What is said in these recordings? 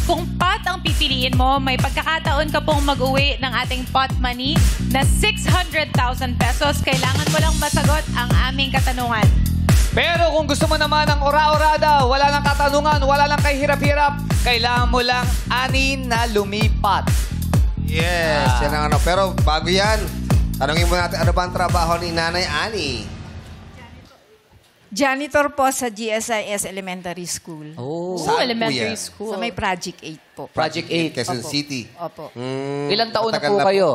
Kung pot ang pipiliin mo, may pagkakataon ka pong mag-uwi ng ating pot money na 600,000 pesos. Kailangan mo lang masagot ang aming katanungan. Pero kung gusto mo naman ng ora-orada, wala lang katanungan, wala lang kahirap-hirap, kailangan mo lang ani na lumipat. Yes, yan ang ano. Pero bago yan, tanungin mo natin ano ba ang trabaho ni Nanay Annie? Janitor po sa GSIS Elementary School. Oh. Saan po Elementary yan? school. Sa may Project 8 po. Project 8. Quezon Opo. City. Opo. Ilang taon na matagal po kayo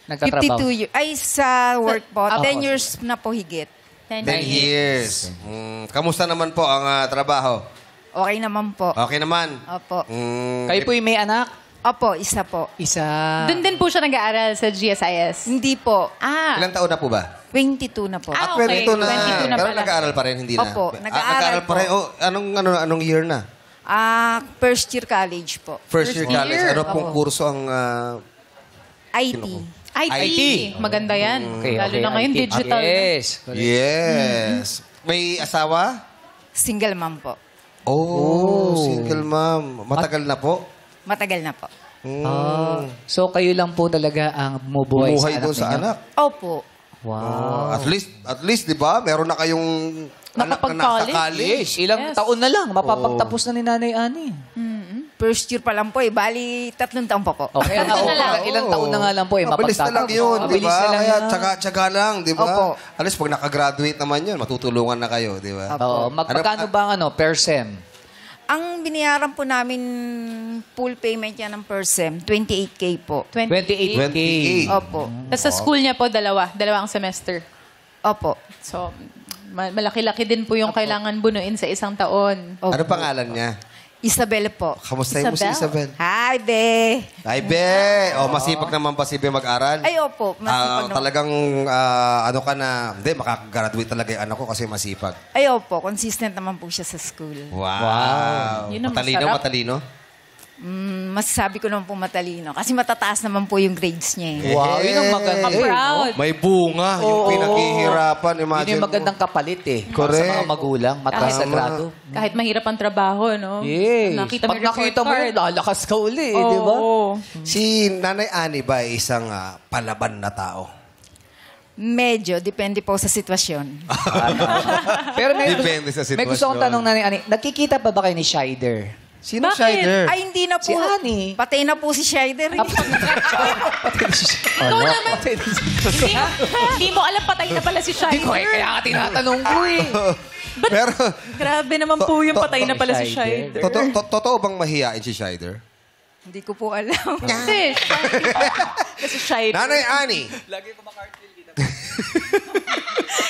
nagtatrabaho? 52 years. Ay, sa work po. Opo. 10 years na po higit. 10 years. Kamusta naman po ang trabaho? Okay naman po. Okay naman. Opo. Kayo po'y may anak? Opo, isa po. Isa. Doon din po siya nag-aaral sa GSIS. Hindi po. Ilang taon na po ba? 22 na po. Ah, At 22 na. 22 na Pero pala. nag-aaral pa rin, hindi na. Opo, nag-aaral pa rin. po. Oh, anong year na? First year college po. First year college. year. Ano pong Oo. kurso ang... IT. IT. Maganda yan. Lalo na ngayon, IT. digital. Yes. Yes. May asawa? Single mom po. Oh, single mom. Matagal na po? Matagal na po. So kayo lang po talaga ang bumubuhay Bumuhay doon sa ninyo? anak. Opo. Wow. At least, di ba? Meron na kayong anak na nasa Nakapag-college? college. Yes, ilang Yes. taon na lang, mapapagtapos na ni Nanay Ani. First year pa lang po eh. Bali, 3 taon pa po. Okay, Tatlo na lang. ilang taon na nga lang po eh, Mabilis na lang yun, di Mabilis ba? na lang Kaya yan. tsaga lang, di ba? Opo. At least pag nakagraduate naman yun, matutulungan na kayo, di ba? Oo, magkano ba ang per sem? Ang binayaran po namin full payment niya ng per sem, 28K po. 28K. 28. Opo. Tapos sa school niya po, dalawang semester. Opo. So, malaki-laki din po yung kailangan bunuin sa isang taon. Opo. Ano pangalan niya? Isabel po. Kamusta mo si Isabel? Hi, be. Ay, be! O, masipag naman pa si be mag-aral? Ay, opo. Masipag naman. Talagang, ano ka na, hindi, makakagraduate talaga yung anak ko kasi masipag. Ay, opo. Consistent naman po siya sa school. Wow! Yun ang Matalino, masarap. matalino? Masasabi ko naman po matalino. Kasi matataas naman po yung grades niya eh. Wow, yun ang maganda. Eh, Proud. May bunga, yung pinaghihirapan. Yun Imagine yung mo. magandang kapalit eh. Correct. Sa mga magulang, mataas na Tama. grado. Kahit mahirap ang trabaho, no? Yes. Nakita mo Pag yung report nakita mo yun, card. lalakas ka uli eh, di ba? Oo. Si Nanay Ani ba ay isang palaban na tao? Medyo. Depende po sa sitwasyon. Pero may, Depende sa may gusto sitwasyon. kong tanong na ni nakikita pa ba kayo ni Shider? Sino Bakit? Shider? Ay, hindi na po. Si Honey. Patay na po si Shider. Ikaw naman, hindi mo alam patay na pala si Hindi ko eh, Shider. kaya ka tinatanong ko eh. Pero, Grabe naman po yung patay na pala si Shider. Shider. totoo bang mahihain si Shider? Hindi ko po alam. Kasi Shider. Nanay Ani!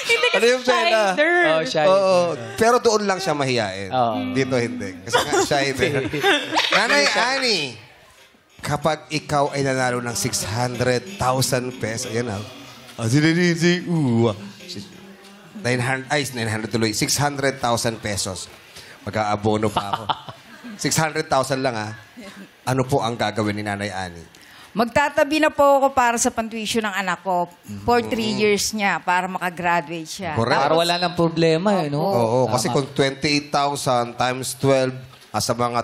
Hindi Ano kasi yung pena? Shider. Oh, Shider. Oo. Pero doon lang siya mahihain. Oo. Dito hindi. Kasi nga Shider. Nanay Ani! Kapag ikaw ay nanalo ng 600,000 pesos, ayan na. Sinilisi, 900 tuloy. 600,000 pesos. Mag-aabono pa ako. 600,000 lang Ano po ang gagawin ni Nanay Ani? Magtatabi na po ako para sa pantuition ng anak ko for 3 years niya para makagraduate siya. Correct. Para wala nang problema eh, no? Oo, kasi kung 28,000 times 12, sa mga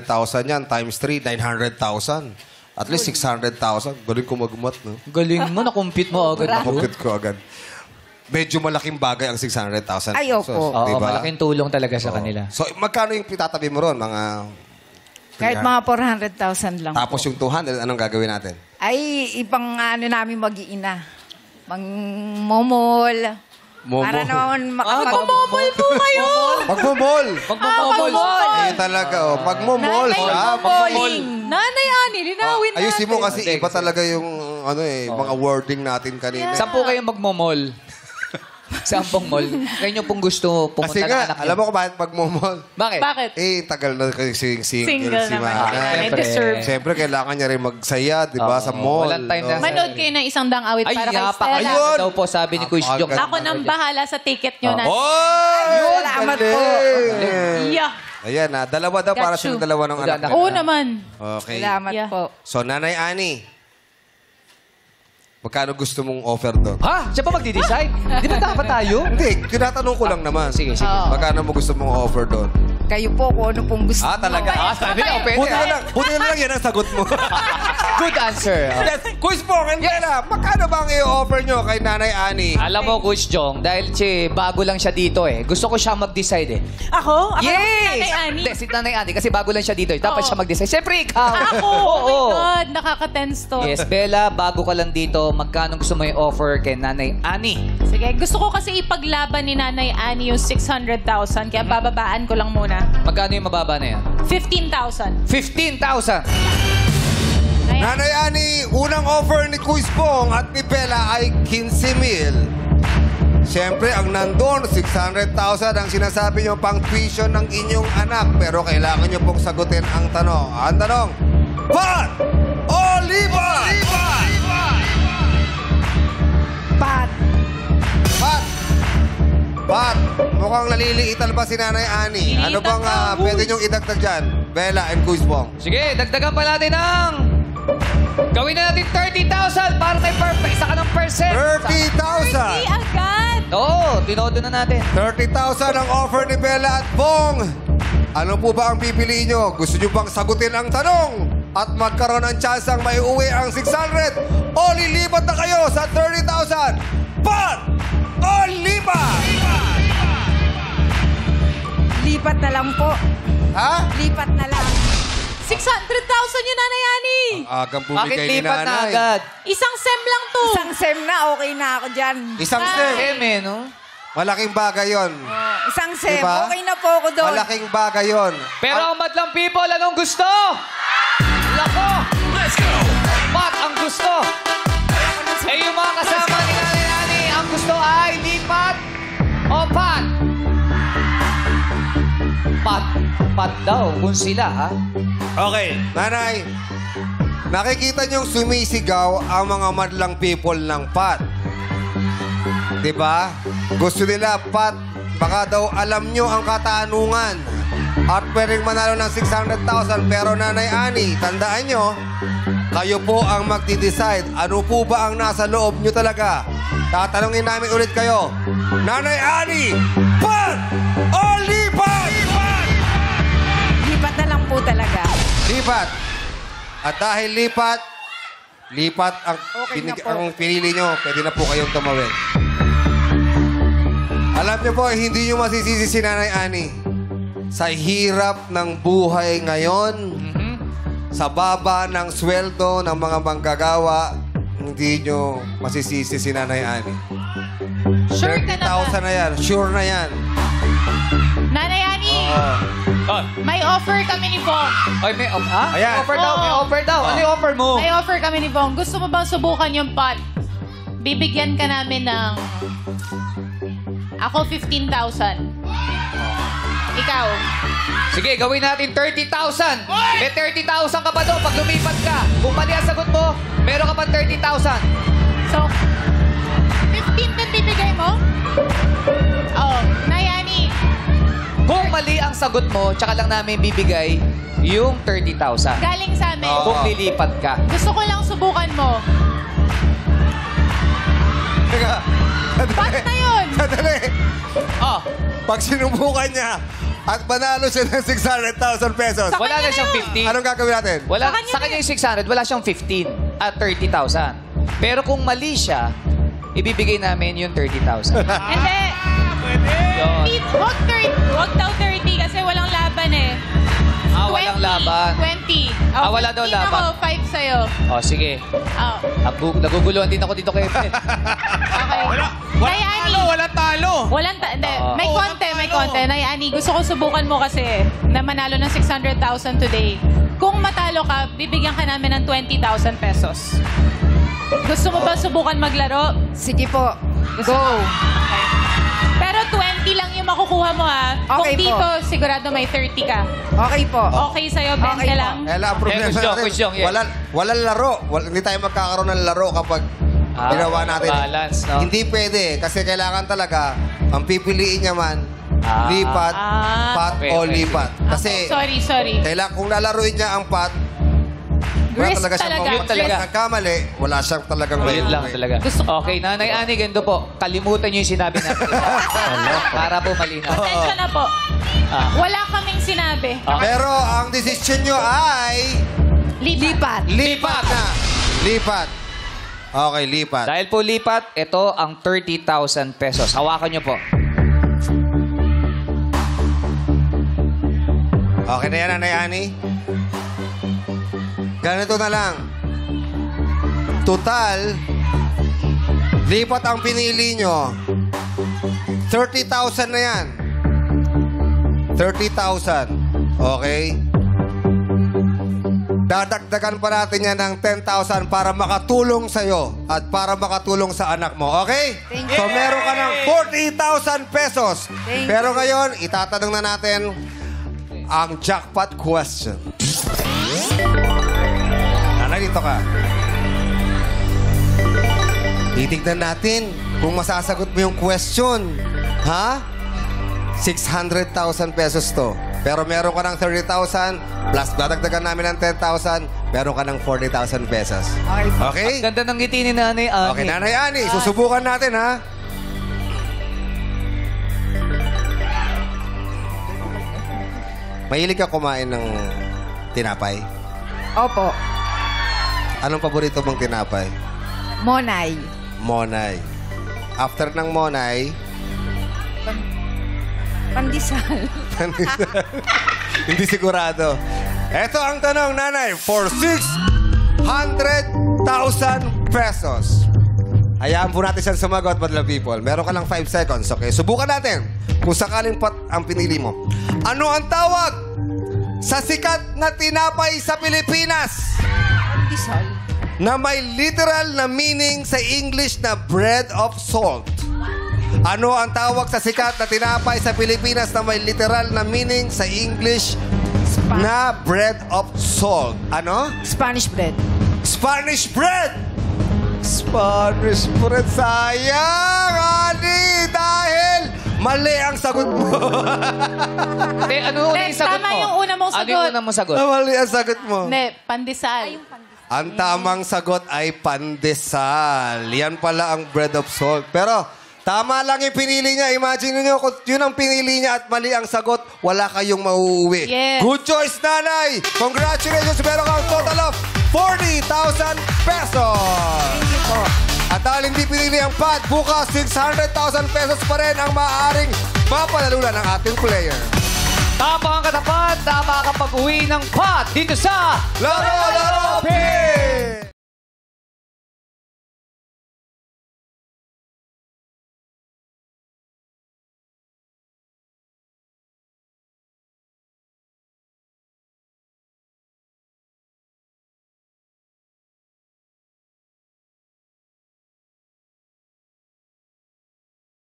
300,000 yan, times 3, 900,000. At least 600,000. Galing ko magmat, no? Galing mo, nakumpit mo agad. Nakupit ko agad. Medyo malaking bagay ang 600,000 Ay, opo. Oo, diba? malaking tulong talaga sa kanila. So, magkano yung pitatabi mo ron? Mga... Kahit mga 400,000 lang Tapos po. yung 200, anong gagawin natin? Ay, ibang ano namin mag-iina. Mang-momol. Para naman Magmamall po kayo. Magmumol! Magmamamol. Eh, talaga, oh. Magmumol Nanay, siya. magmamall. Nanay Ani, linawin natin. Ayusin mo kasi iba talaga yung mga wording natin kanina. Saan po kayo magmamall? Saan pong mall? Ngayon yung pong gusto pumunta Kasi ng nga, anak alam mo kung bakit magmumol? Bakit? Bakit? Eh, tagal na kasi single Single si naman. Manay. Nanay Siyempre. deserve. Siyempre, kailangan niya rin magsaya, di ba, sa mall. Walang time na- Manood kayo ng isang dang awit Ay, para kay napaka Stella. Ayun! daw po sabi ni Kuya Jong. Napaka- Ako nang bahala sa ticket nyo na. Oy! Salamat po. Yeah. Ayan dalawa daw para Got you. sa dalawa ng anak Anak. mo. Oo naman. Okay. Salamat Yeah. po. So, Nanay Ani, magkano gusto mong offer doon? Ha? Siya pa magdi-decide? Di ba dapat tayo? Hindi, tinatanong ko lang naman. Sige, sige. Oo. Magkano mo gusto mong offer doon? kayo po kung ano pong gusto Ah, talaga? nyo. Sabi na, pwede. Buti na lang yan ang sagot mo. Good answer. Yes, Coach Bong and Bella, magkano bang i-offer nyo kay Nanay Ani? Alam mo, Coach Jong, dahil bago lang siya dito gusto ko siya mag-decide Ako? Ako Yes! si Nanay Ani? Hindi, si Nanay Ani, kasi bago lang siya dito Dapat Oo. siya mag-decide. Siyempre, ikaw. Ako? Oh my God, nakaka-tense to. Yes, Bella, bago ka lang dito, magkano gusto mo i-offer kay Nanay Ani? Sige, gusto ko kasi ipaglaban ni Nanay Ani yung 600,000, kaya bababaan ko lang muna. Magkano yung mababa na yan? 15,000. 15,000. Ayan. Nanay Ani, unang offer ni Coach Bong at ni Bella ay 15,000. Siyempre, ang nandun, 600,000 ang sinasabi nyo pang tuition ng inyong anak. Pero kailangan nyo pong sagutin ang tanong. Ang tanong, Pat o Lipat? Pat. Pat! Pat! Mukhang naliliitan ba si Nanay Ani? Ano bang pwede nyong idagdag dyan? Bella and Coach Bong. Sige, dagdagan pa natin ng... Gawin na natin 30,000 para may isa ka ng percent. 30,000! Hindi agad. Oo, tinodo na natin. 30,000 ang offer ni Bella at Bong. Ano po ba ang pipiliin nyo? Gusto nyo bang sagutin ang tanong? At magkaroon ng chance ang maiuwi ang 600? O lilipat na kayo sa 30,000? Pat! O lipat? Lipat na lang po. Ha? Lipat na lang. 600,000 yun, Nanay Ani. Agang Bakit bumigay ni lipat na Nanay. agad? Isang sem lang to. Isang sem na, okay na ako dyan. Isang sem. No? Malaking bagay yon. Isang sem, Diba? okay na po ako doon. Malaking bagay yon. Pero ang madlang people, anong gusto? Lako! Let's go! Pat ang gusto. Eh, yung mga kasama ni Nanay Ani, ang gusto ay lipat o pat? Pat daw, kung sila, ha? Okay. Nanay, nakikita niyong sumisigaw ang mga madlang people ng Pat. Diba? Gusto nila, Pat, baka daw alam niyo ang katanungan. At pwedeng manalo ng 600,000. Pero Nanay Ani, tandaan niyo, kayo po ang magdi-decide. Ano po ba ang nasa loob niyo talaga? Tatanungin namin ulit kayo. Nanay Ani, Pat o lipat? Lipat na lang po talaga. Lipat. At dahil lipat ang, Okay na po. ang pinili nyo, pwede na po kayong tumawid. Alam niyo po, hindi nyo masisisi si Nanay Ani. Sa hirap ng buhay ngayon, sa baba ng sweldo ng mga manggagawa, hindi nyo masisisi si Nanay Ani. Sure ka na ba? 30,000 na yan. Sure na yan. Nanay Ani, Oh. may offer kami ni Bong. Ay, may, ha? Ayan. May offer daw, may Oo. offer daw. Ano yung offer mo? May offer kami ni Bong. Gusto mo bang subukan yung pot? Bibigyan ka namin ng... Ako, 15,000. Ikaw. Sige, gawin natin 30,000. May 30,000 ka pa doon pag lumipat ka. Kung mali ang sagot mo, meron ka pa 30,000. So, 15 din bibigay mo? Oh, Nayani. Kung mali ang sagot mo, tsaka lang namin bibigay yung 30,000. Galing sa amin. Kung lilipat ka. Gusto ko lang subukan mo. Teka. Pot na yun. Sadali. Oh, Pag sinubukan niya at manalo siya ng 600,000 pesos, Sa wala na kanya siyang na yun. 15. anong gagawin natin? Wala, Sa kanya sa na kanya yung 600, wala siyang 15 at 30,000. Pero kung mali siya, ibibigay namin yung 30,000. Hindi. Yun. Huwag daw 30 kasi walang laban eh. Ah, walang laban. 20. Ah, wala daw 15 laban. ako, 5 sa'yo. Oh, sige. Oh, Naguguluhan din ako dito kay Ben. okay. Nayani. Walang hindi. Oo. May konti, may konti. Nayani, gusto ko subukan mo kasi na manalo ng 600,000 today. Kung matalo ka, bibigyan ka namin ng 20,000 pesos. Gusto mo ba subukan maglaro? Sige po. Go! Okay. Pero 20 lang yung makukuha mo ha. Okay Kung po. dito, sigurado may 30 ka. Okay po. Okay sa'yo, 20 Okay po. lang. Kaya ang problema natin, question, yes. walang laro. Hindi tayo magkakaroon ng laro kapag ginawa natin. balance, no? Hindi pwede. Kasi kailangan talaga, ang pipiliin niya man, Ah. lipat, Ah. pat Okay, o okay. lipat. Kasi Sorry. kailangan, kung lalaruin niya ang pat, wala Risk talaga siyang talaga. Yun talaga. nagkamali, wala siyang talagang Yun lang talaga. Okay, Nanay Ani, ganito po. Kalimutan niyo yung sinabi natin. Para po malinaw. Pasensya na po. Wala kaming sinabi. Pero ang desisyon nyo ay Lipat. lipat na. Lipat. Okay, lipat. Dahil po lipat, ito ang 30,000 pesos. Hawakan nyo po. Okay na yan, Nanay Ani? Ganito na lang. Total, lipat ang pinili nyo. 30,000 na yan. 30,000. Okay? Dadagdagan pa natin yan ng 10,000 para makatulong sa'yo at para makatulong sa anak mo. Okay? Thank you. So, meron ka ng 40,000 pesos. Thank Pero ngayon, itatanong na natin ang jackpot question. Nanay, dito ka. Titignan natin kung masasagot mo yung question. Ha? 600,000 pesos to. Pero meron ka ng 30,000 plus dadagdagan namin ng 10,000, meron ka ng 40,000 pesos. Okay. Okay? Ganda ng ngiti ni Nanay Ani. Okay, Nanay Ani, susubukan natin, ha? Mahilig ka kumain ng tinapay? Opo. Anong paborito mong tinapay? Monay. Monay. After ng Monay, Pandesal. hindi sigurado. Ito ang tanong, Nanay, for 600,000 pesos. Hayaan po natin siyang sumagot, madlang people. Meron ka lang 5 seconds, okay? Subukan natin kung sakaling pat ang pinili mo. Ano ang tawag sa sikat na tinapay sa Pilipinas Pandesal. na may literal na meaning sa English na bread of salt? Ano ang tawag sa sikat na tinapay sa Pilipinas na may literal na meaning sa English na bread of salt? Ano? Spanish bread. Spanish bread! Spanish bread. Sayang, Ani! Dahil mali ang sagot mo. Ano una yung sagot Tama mo? yung una mong Ano sagot. yung una mong sagot? Mali ang sagot mo. Hindi, pandesal. Ang tamang sagot ay pandesal. Yan pala ang bread of salt. Pero tama lang yung pinili niya. Imagine niyo kung yun ang pinili niya at mali ang sagot, wala kayong mauuwi. Yes. Good choice, Nanay! Congratulations! Meron kang total of 40,000 pesos! Thank you po. At dahil hindi pinili ang pad, bukas 600,000 pesos pa rin ang maaaring mapanalunan ng ating player. Tama ang katapat, tama kapag uwi ng pot dito sa Laro, Laro, Pin!